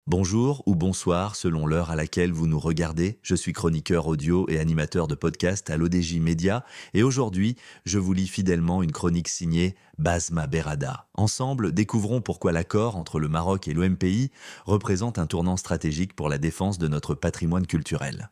Bonjour ou bonsoir selon l'heure à laquelle vous nous regardez. Je suis chroniqueur audio et animateur de podcast à l'ODJ Média et aujourd'hui, je vous lis fidèlement une chronique signée Basma Berada. Ensemble, découvrons pourquoi l'accord entre le Maroc et l'OMPI représente un tournant stratégique pour la défense de notre patrimoine culturel.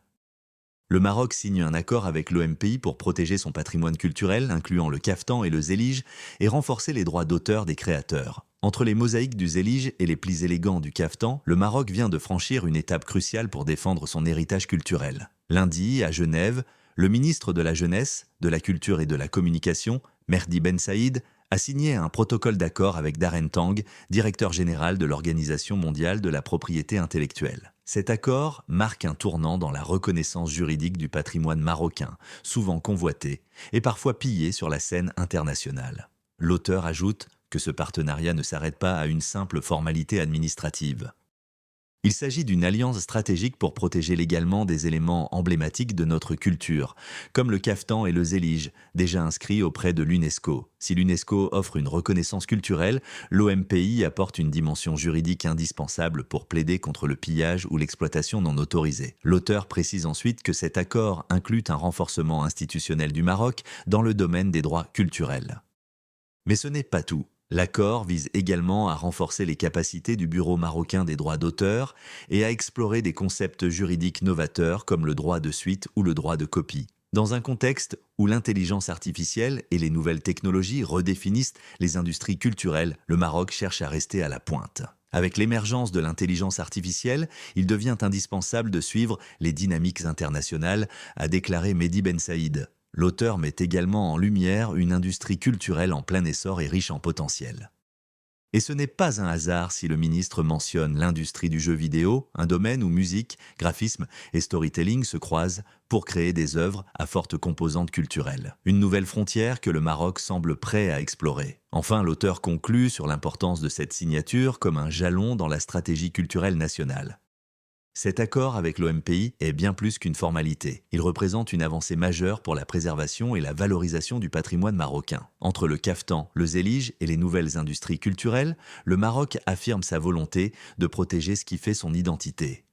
Le Maroc signe un accord avec l'OMPI pour protéger son patrimoine culturel, incluant le caftan et le zélige, et renforcer les droits d'auteur des créateurs. Entre les mosaïques du zélige et les plis élégants du caftan, le Maroc vient de franchir une étape cruciale pour défendre son héritage culturel. Lundi, à Genève, le ministre de la Jeunesse, de la Culture et de la Communication, Mehdi Ben Saïd, a signé un protocole d'accord avec Darren Tang, directeur général de l'Organisation mondiale de la propriété intellectuelle. Cet accord marque un tournant dans la reconnaissance juridique du patrimoine marocain, souvent convoité et parfois pillé sur la scène internationale. L'auteur ajoute que ce partenariat ne s'arrête pas à une simple formalité administrative. Il s'agit d'une alliance stratégique pour protéger légalement des éléments emblématiques de notre culture, comme le caftan et le zélige, déjà inscrits auprès de l'UNESCO. Si l'UNESCO offre une reconnaissance culturelle, l'OMPI apporte une dimension juridique indispensable pour plaider contre le pillage ou l'exploitation non autorisée. L'auteur précise ensuite que cet accord inclut un renforcement institutionnel du Maroc dans le domaine des droits culturels. Mais ce n'est pas tout. L'accord vise également à renforcer les capacités du Bureau marocain des droits d'auteur et à explorer des concepts juridiques novateurs comme le droit de suite ou le droit de copie. Dans un contexte où l'intelligence artificielle et les nouvelles technologies redéfinissent les industries culturelles, le Maroc cherche à rester à la pointe. Avec l'émergence de l'intelligence artificielle, il devient indispensable de suivre les dynamiques internationales, a déclaré Mehdi Ben Saïd. L'auteur met également en lumière une industrie culturelle en plein essor et riche en potentiel. Et ce n'est pas un hasard si le ministre mentionne l'industrie du jeu vidéo, un domaine où musique, graphisme et storytelling se croisent pour créer des œuvres à forte composante culturelle. Une nouvelle frontière que le Maroc semble prêt à explorer. Enfin, l'auteur conclut sur l'importance de cette signature comme un jalon dans la stratégie culturelle nationale. Cet accord avec l'OMPI est bien plus qu'une formalité. Il représente une avancée majeure pour la préservation et la valorisation du patrimoine marocain. Entre le caftan, le zélige et les nouvelles industries culturelles, le Maroc affirme sa volonté de protéger ce qui fait son identité.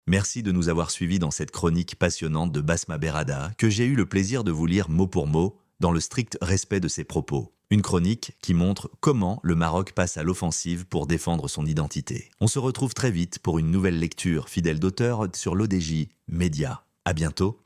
Merci de nous avoir suivis dans cette chronique passionnante de Basma Berada, que j'ai eu le plaisir de vous lire mot pour mot, dans le strict respect de ses propos. Une chronique qui montre comment le Maroc passe à l'offensive pour défendre son identité. On se retrouve très vite pour une nouvelle lecture fidèle d'auteur sur l'ODJ Média. À bientôt.